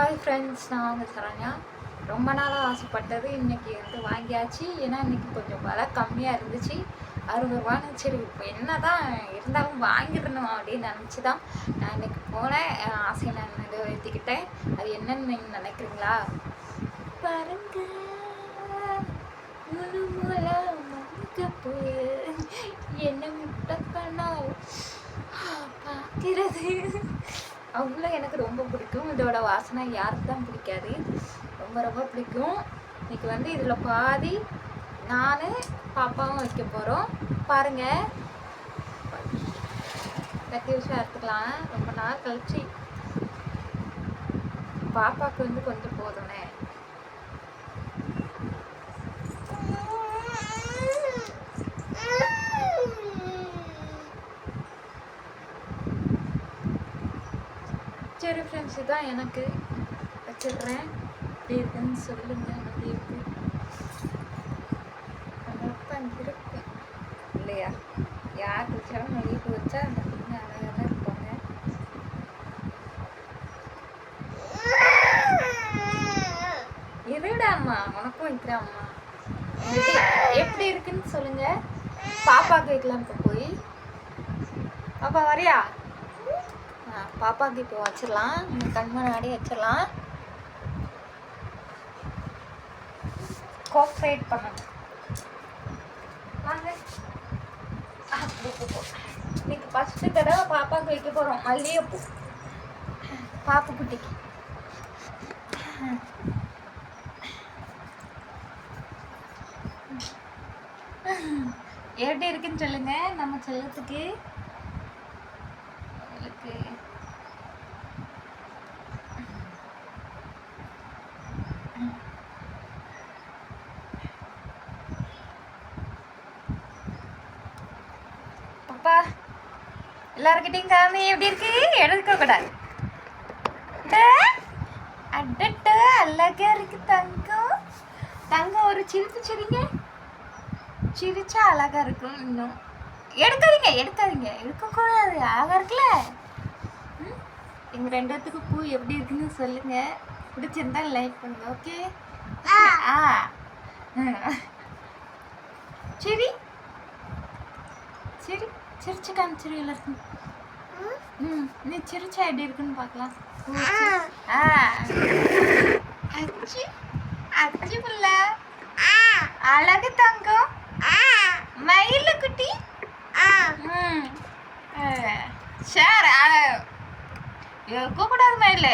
Hi friends, நான் வந்து சரண்யா. ரொம்ப நாளாக ஆசைப்பட்டது இன்றைக்கி வந்து வாங்கியாச்சு. ஏன்னா இன்றைக்கி கொஞ்சம் விலை கம்மியாக இருந்துச்சு, 60 ரூபான்னு. சரி, இப்போ என்ன தான் இருந்தாலும் வாங்கிடணும் அப்படின்னு நினச்சி தான் நான் இன்றைக்கி போனேன். ஆசையை நான் நிறைவேற்றிக்கிட்டேன். அது என்னன்னு நீங்கள் நினைக்கிறீங்களா? பாருங்க, என்ன முட்டை பண்ணால் பார்க்கிறது அவ்வளோ எனக்கு ரொம்ப பிடிக்கும். இதோட வாசனை யாருக்கு தான் பிடிக்காது? ரொம்ப ரொம்ப பிடிக்கும். இன்றைக்கி வந்து இதில் பாதி நான் பாப்பாவும் வைக்க போகிறோம். பாருங்கள், கத்தி விஷயம் எடுத்துக்கலாம். ரொம்ப நாள் கழிச்சு பாப்பாவுக்கு வந்து கொஞ்சம் போதும்னே. சரி ஃப்ரெண்ட்ஸ், இதுதான் எனக்கு வச்சிடுறேன். எப்படி இருக்குன்னு சொல்லுங்கள். அப்படி இருக்கு இருக்கு இல்லையா? யார் வச்சாலும் வெளியே வச்சா அந்த பொண்ணு அழகாக தான் இருப்பாங்க. இருடாம்மா, உனக்கும் வைக்கிறாம்மா. எப்படி இருக்குன்னு சொல்லுங்க. பாப்பாவுக்கு வைக்கலாம். இப்போ போய் பாப்பா வரியா? பாப்பாவுக்கு இப்போ வச்சிடலாம். கண் முன்னாடி வச்சிடலாம். கோஆப்ரேட் பண்ணணும். வாங்க, இன்னைக்கு ஃபஸ்ட்டு தடவை பாப்பாவுக்கு வைக்க போகிறோம் மல்லிகைப்பூ. பாப்பு குட்டிக்கு எப்படி இருக்குன்னு சொல்லுங்க. நம்ம செல்லத்துக்கு பாப்பா எல்லாருக்கிட்டையும் காமி எப்படி இருக்கு? எடுக்க கூடாது. அடட்ட அழகா இருக்கு தங்கம். தங்கம் ஒரு சிரிப்பு சிரிங்க. சிரிச்சா அழகா இருக்கும். இன்னும் எடுக்காதீங்க எடுக்காதீங்க, எடுக்கக்கூடாது. அழகா இருக்குல்ல? எங்கள் ரெண்டுத்துக்கு பூ எப்படி இருக்குன்னு சொல்லுங்க. பிடிச்சிருந்தா லைக் பண்ணுங்க. ஓகே? சரி சரி, சிரிச்சு காமிச்சிரு எல்லாருக்கும். நீ சிரிச்சா எப்படி இருக்குன்னு பார்க்கலாம். அச்சு அச்சு புள்ள, அழகு தங்கம், மயில குட்டி. சரி, கூப்பிடாது மயில.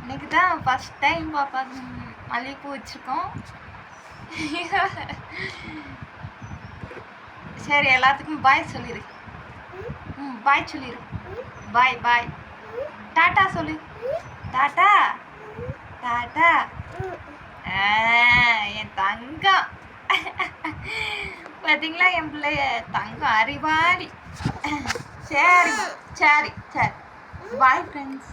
இன்னைக்கு தான் ஃபஸ்ட் டைம் பாப்பா மல்லிகைப்பூ வச்சுருக்கோம். சரி, எல்லாத்துக்கும் பாய் சொல்லிடு. பாய் சொல்லிடு. Bye bye. டாட்டா சொல்லு. Tata tata. என் தங்கம் பார்த்தீங்களா? என் பிள்ளைய தங்கம் அறிவாளி. சரி சரி சரி, பாய் ஃப்ரெண்ட்ஸ்.